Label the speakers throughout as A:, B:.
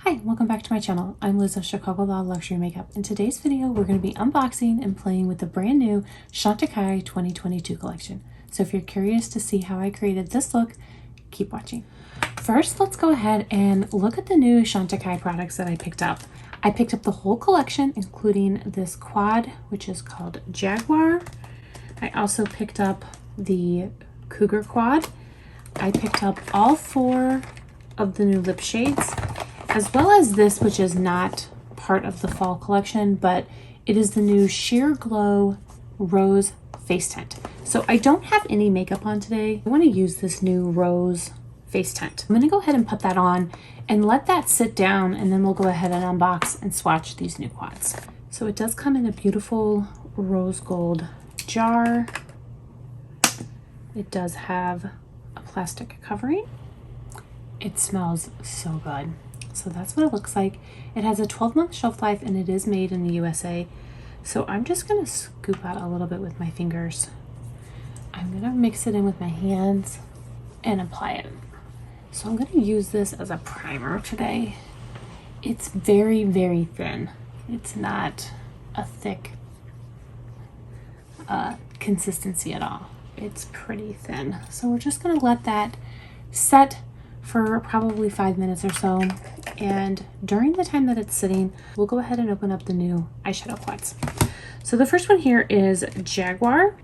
A: Hi, welcome back to my channel. I'm Liz of Chicago Law Luxury Makeup. In today's video, we're going to be unboxing and playing with the brand new Chantecaille 2022 collection. So if you're curious to see how I created this look, keep watching. First, let's go ahead and look at the new Chantecaille products that I picked up. I picked up the whole collection, including this quad, which is called Jaguar. I also picked up the Cougar Quad. I picked up all 4 of the new lip shades, as well as this, which is not part of the fall collection, but it is the new Sheer Glow Rose Face Tint. So I don't have any makeup on today. I want to use this new rose face tint. I'm going to go ahead and put that on and let that sit down, and then we'll go ahead and unbox and swatch these new quads. So it does come in a beautiful rose gold jar. It does have a plastic covering. It smells so good. So that's what it looks like. It has a 12-month shelf life and it is made in the USA. So I'm just going to scoop out a little bit with my fingers. I'm going to mix it in with my hands and apply it. So I'm going to use this as a primer today. It's very, very thin. It's not a thick consistency at all. It's pretty thin. So we're just going to let that set for probably 5 minutes or so, and during the time that it's sitting, we'll go ahead and open up the new eyeshadow quads. So the first one here is Jaguar.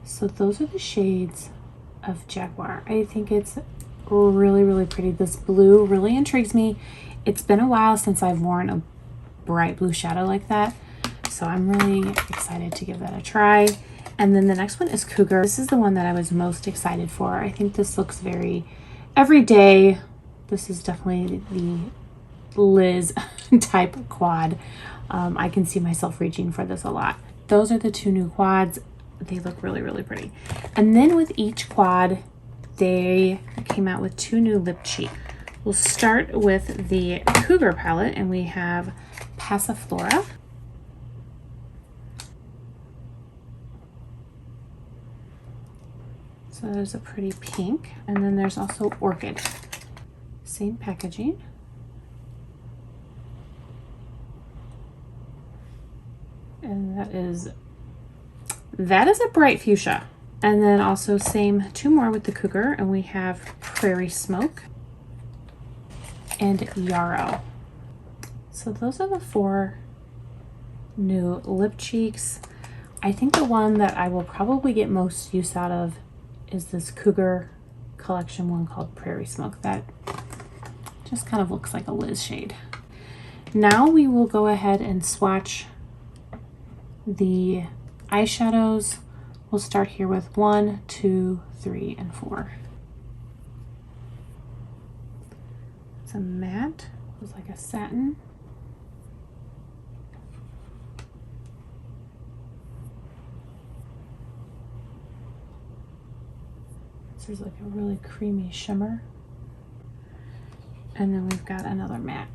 A: So those are the shades of Jaguar. I think it's really, really pretty. This blue really intrigues me. It's been a while since I've worn a bright blue shadow like that, so I'm really excited to give that a try. And then the next one is Cougar. This is the one that I was most excited for. I think this looks very every day. This is definitely the Liz type quad. I can see myself reaching for this a lot. Those are the 2 new quads. They look really, really pretty. And then with each quad, they came out with 2 new lip cheek. We'll start with the Cougar palette, and we have Passiflora. So there's a pretty pink, and then there's also Orchid. Same packaging. And that is a bright fuchsia. And then also same 2 more with the Cougar, and we have Prairie Smoke and Yarrow. So those are the 4 new lip cheeks. I think the one that I will probably get most use out of is this Cougar collection one called Prairie Smoke. That just kind of looks like a Liz shade. Now we will go ahead and swatch the eyeshadows. We'll start here with 1, 2, 3, and 4. It's a matte. It was like a satin. This is like a really creamy shimmer. And then we've got another matte.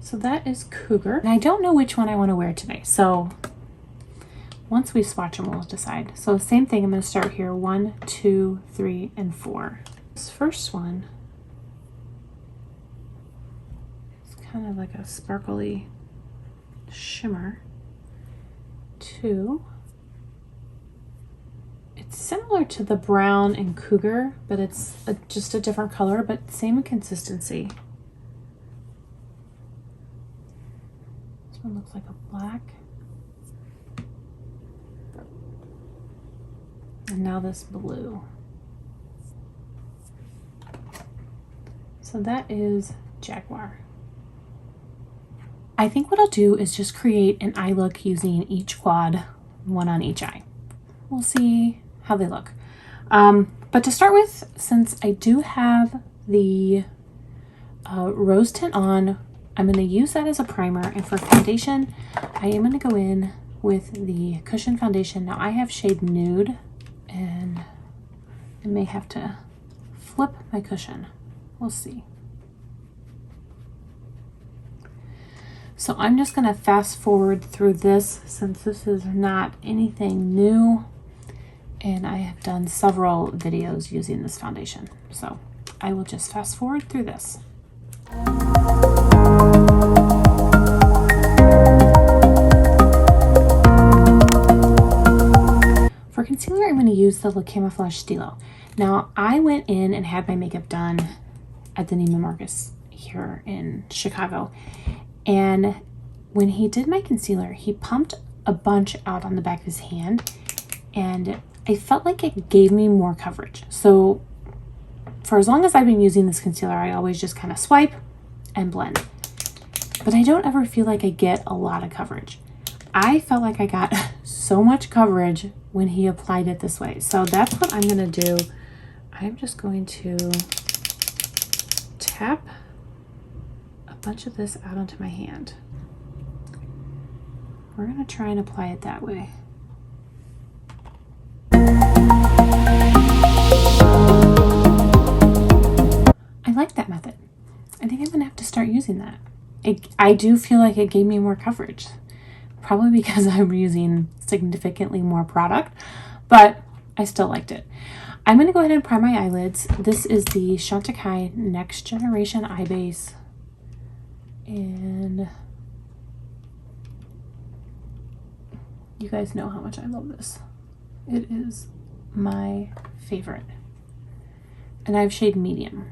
A: So that is Cougar. And I don't know which one I want to wear today. So once we swatch them, we'll decide. So same thing, I'm going to start here. 1, 2, 3, and 4. This first one is kind of like a sparkly shimmer. 2. It's similar to the brown in Cougar, but it's just a different color, but same consistency. This one looks like a black. And now this blue. So that is Jaguar. I think what I'll do is just create an eye look using each quad, 1 on each eye. We'll see how they look. But to start with, since I do have the rose tint on, I'm going to use that as a primer. And for foundation, I am going to go in with the Cushion foundation. Now I have shade Nude, and I may have to flip my cushion. We'll see. So I'm just going to fast forward through this since this is not anything new. And I have done several videos using this foundation. So I will just fast forward through this. For concealer, I'm going to use the Le Camouflage Stilo. Now, I went in and had my makeup done at the Neiman Marcus here in Chicago. And when he did my concealer, he pumped a bunch out on the back of his hand. And I felt like it gave me more coverage. So for as long as I've been using this concealer, I always just kind of swipe and blend. But I don't ever feel like I get a lot of coverage. I felt like I got so much coverage when he applied it this way. So that's what I'm going to do. I'm just going to tap a bunch of this out onto my hand. We're going to try and apply it that way. I like that method. I think I'm going to have to start using that. I do feel like it gave me more coverage. Probably because I'm using significantly more product, but I still liked it. I'm going to go ahead and prime my eyelids. This is the Chantecaille Next Generation Eye Base. And you guys know how much I love this. It is my favorite. And I have shade medium.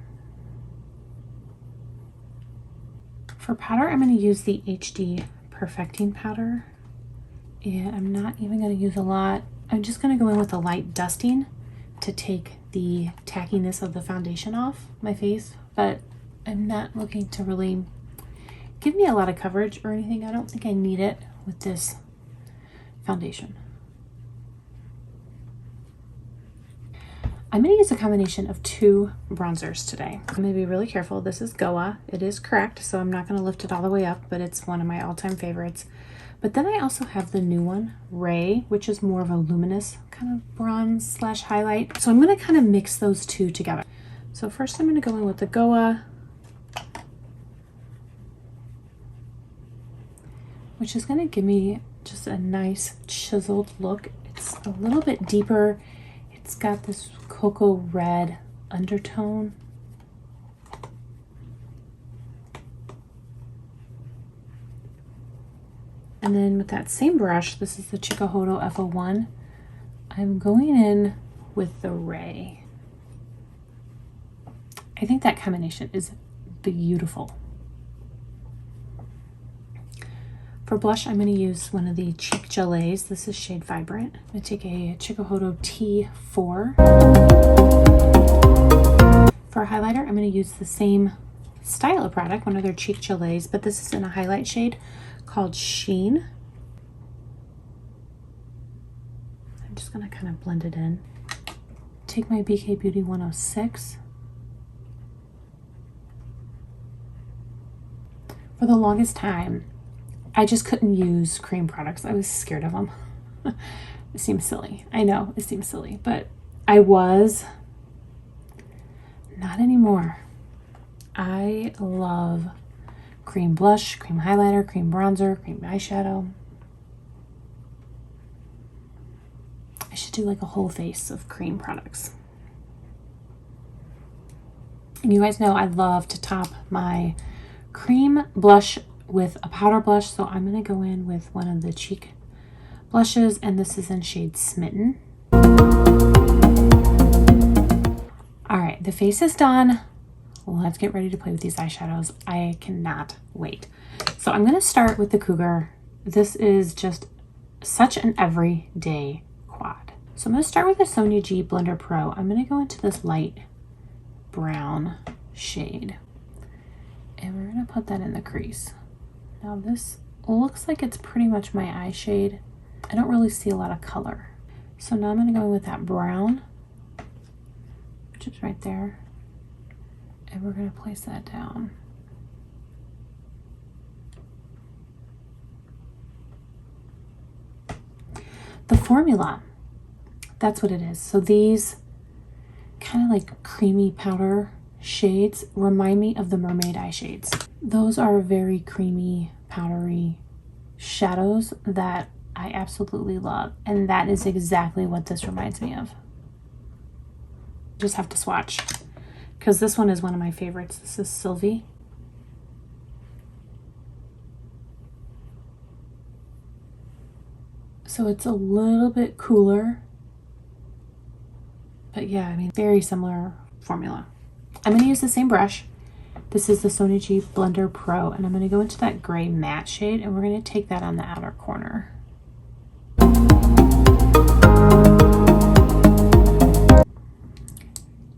A: For powder, I'm going to use the HD Perfecting powder. And I'm not even going to use a lot. I'm just going to go in with a light dusting to take the tackiness of the foundation off my face, but I'm not looking to really give me a lot of coverage or anything. I don't think I need it with this foundation. I'm going to use a combination of two bronzers today. I'm going to be really careful. This is Goa. It is cracked, so I'm not going to lift it all the way up, but it's one of my all-time favorites. But then I also have the new one, Ray, which is more of a luminous kind of bronze slash highlight. So I'm going to kind of mix those two together. So first I'm going to go in with the Goa, which is going to give me just a nice chiseled look. It's a little bit deeper. It's got this cocoa red undertone. And then with that same brush, this is the Chikuhodo F01, I'm going in with the Ray. I think that combination is beautiful. For blush, I'm going to use one of the Chic Gelées. This is shade Vibrant. I'm going to take a Chikuhodo T4. For a highlighter, I'm going to use the same style of product, one of their Chic Gelées, but this is in a highlight shade called Sheen. I'm just going to kind of blend it in. Take my BK Beauty 106. For the longest time, I just couldn't use cream products. I was scared of them. It seems silly. I know it seems silly, but I was. Not anymore. I love cream blush, cream highlighter, cream bronzer, cream eyeshadow. I should do like a whole face of cream products. And you guys know I love to top my cream blush with a powder blush, so I'm going to go in with one of the Chic blushes, and this is in shade Smitten. Alright, the face is done. Let's get ready to play with these eyeshadows. I cannot wait. So I'm going to start with the Cougar. This is just such an everyday quad. So I'm going to start with the Sonia G Blender Pro. I'm going to go into this light brown shade. And we're going to put that in the crease. Now this looks like it's pretty much my eye shade. I don't really see a lot of color. So now I'm going to go with that brown, which is right there. And we're going to place that down. The formula, that's what it is. So these kind of like creamy powder shades remind me of the Mermaid eye shades. Those are very creamy, powdery shadows that I absolutely love. And that is exactly what this reminds me of. Just have to swatch because this one is one of my favorites. This is Sylvie. So it's a little bit cooler, but yeah, I mean, very similar formula. I'm going to use the same brush. This is the Sony G Blender Pro, and I'm going to go into that gray matte shade, and we're going to take that on the outer corner.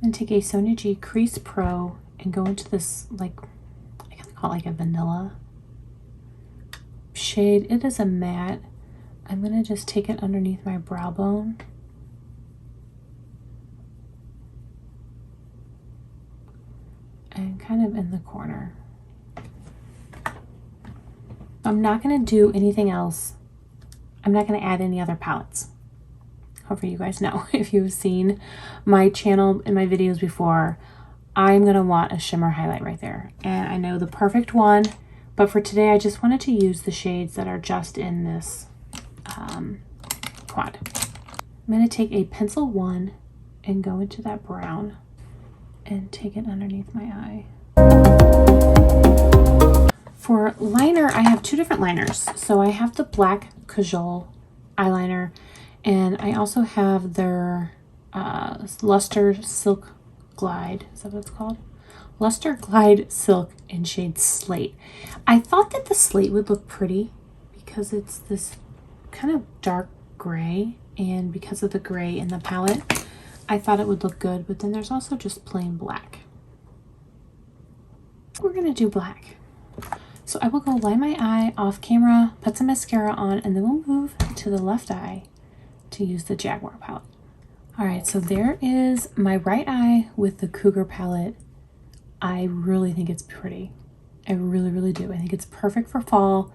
A: And take a Sony G Crease Pro and go into this, like, I kind of call it like a vanilla shade. It is a matte. I'm going to just take it underneath my brow bone. And kind of in the corner. I'm not going to do anything else. I'm not going to add any other palettes. Hopefully you guys know, if you've seen my channel and my videos before, I'm going to want a shimmer highlight right there. And I know the perfect one, but for today I just wanted to use the shades that are just in this quad. I'm going to take a pencil 1 and go into that brown and take it underneath my eye. For liner, I have two different liners. So I have the black Kajal eyeliner, and I also have their Luster Silk Glide. Is that what it's called? Luster Glide Silk in shade Slate. I thought that the slate would look pretty because it's this kind of dark gray, and because of the gray in the palette, I thought it would look good, but then there's also just plain black. We're gonna do black. So I will go line my eye off camera, put some mascara on, and then we'll move to the left eye to use the Jaguar palette. All right, so there is my right eye with the Cougar palette. I really think it's pretty. I really, really do. I think it's perfect for fall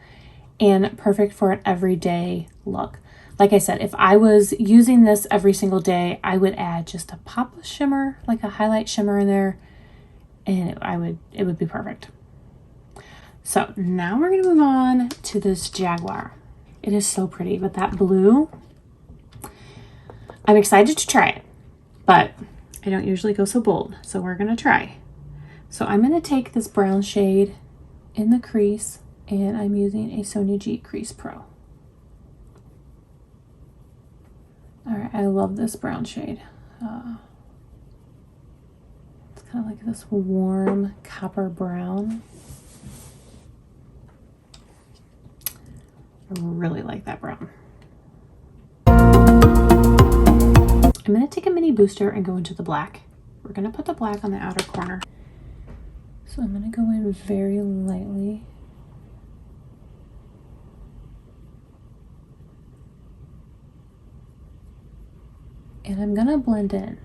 A: and perfect for an everyday look. Like I said, if I was using this every single day, I would add just a pop of shimmer, like a highlight shimmer in there, and it would be perfect. So now we're gonna move on to this Jaguar. It is so pretty, but that blue, I'm excited to try it, but I don't usually go so bold, so we're gonna try. So I'm gonna take this brown shade in the crease, and I'm using a Sony G Crease Pro. All right, I love this brown shade. It's kind of like this warm copper brown. I really like that brown. I'm going to take a mini booster and go into the black. We're going to put the black on the outer corner. So I'm going to go in very lightly. And I'm going to blend in.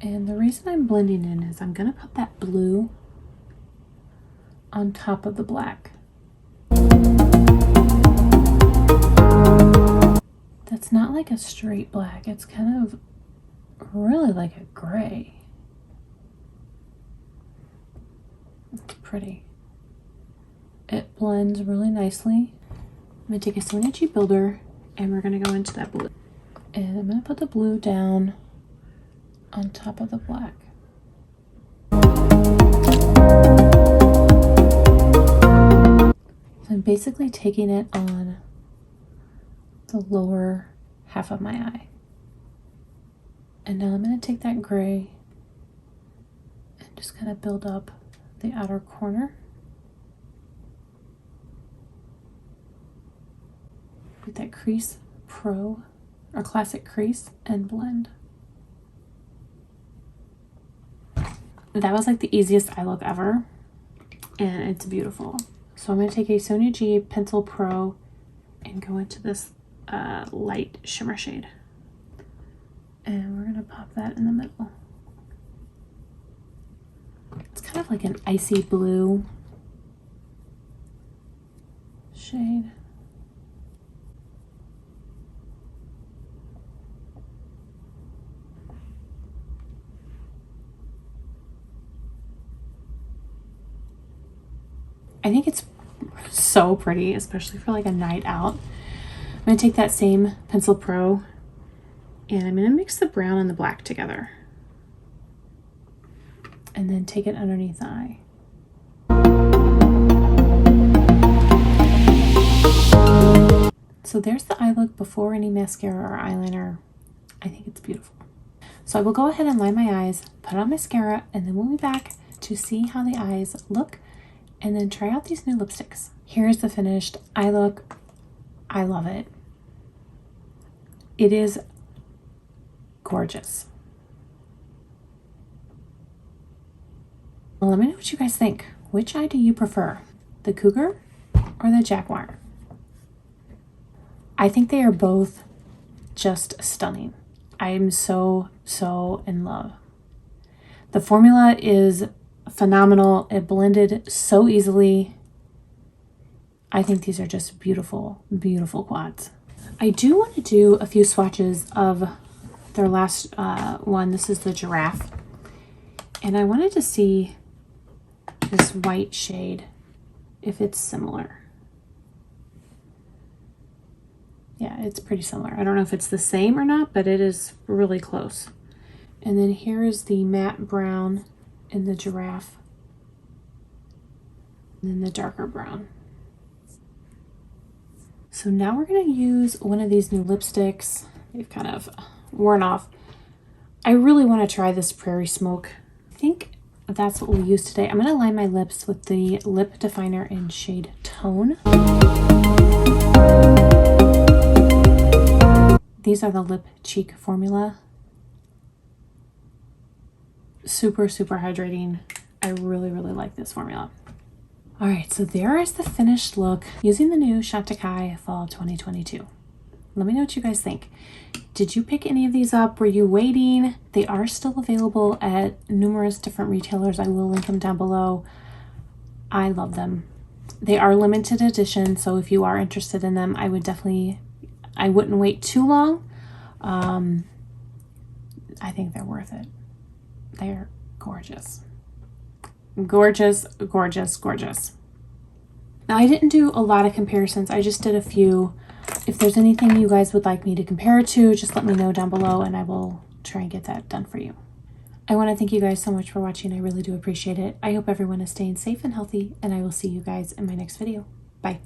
A: And the reason I'm blending in is I'm going to put that blue on top of the black. That's not like a straight black. It's kind of really like a gray. It's pretty. It blends really nicely. I'm going to take a Sony G Builder and we're going to go into that blue. And I'm going to put the blue down on top of the black. So I'm basically taking it on the lower half of my eye. And now I'm going to take that gray and just kind of build up the outer corner. With that Crease Pro or Classic Crease and blend. That was like the easiest eye look ever, and it's beautiful. So I'm going to take a Sony G Pencil Pro and go into this light shimmer shade. And we're going to pop that in the middle. It's kind of like an icy blue shade. I think it's so pretty, especially for like a night out. I'm going to take that same Pencil Pro and I'm going to mix the brown and the black together. and then take it underneath the eye. So there's the eye look before any mascara or eyeliner. I think it's beautiful. So I will go ahead and line my eyes, put on mascara, and then we'll be back to see how the eyes look and then try out these new lipsticks. Here's the finished eye look. I love it. It is gorgeous. Well, let me know what you guys think. Which eye do you prefer? The Cougar or the Jaguar? I think they are both just stunning. I am so in love. The formula is phenomenal. It blended so easily. I think these are just beautiful, beautiful quads. I do want to do a few swatches of their last one. This is the Giraffe. And I wanted to see this white shade, if it's similar. Yeah, it's pretty similar. I don't know if it's the same or not, but it is really close. And then here is the matte brown in the Giraffe. And then the darker brown. So now we're going to use one of these new lipsticks. They've kind of worn off. I really want to try this Prairie Smoke. I think that's what we'll use today. I'm going to line my lips with the lip definer in shade Tone. These are the Lip Cheek formula. Super hydrating. I really like this formula. All right, so there is the finished look using the new Chantecaille Fall 2022. Let me know what you guys think. Did you pick any of these up? Were you waiting? They are still available at numerous different retailers. I will link them down below. I love them. They are limited edition, so if you are interested in them, I wouldn't wait too long. I think they're worth it. They're gorgeous. Gorgeous. Now, I didn't do a lot of comparisons. I just did a few. If there's anything you guys would like me to compare it to, just let me know down below and I will try and get that done for you. I want to thank you guys so much for watching. I really do appreciate it. I hope everyone is staying safe and healthy, and I will see you guys in my next video. Bye.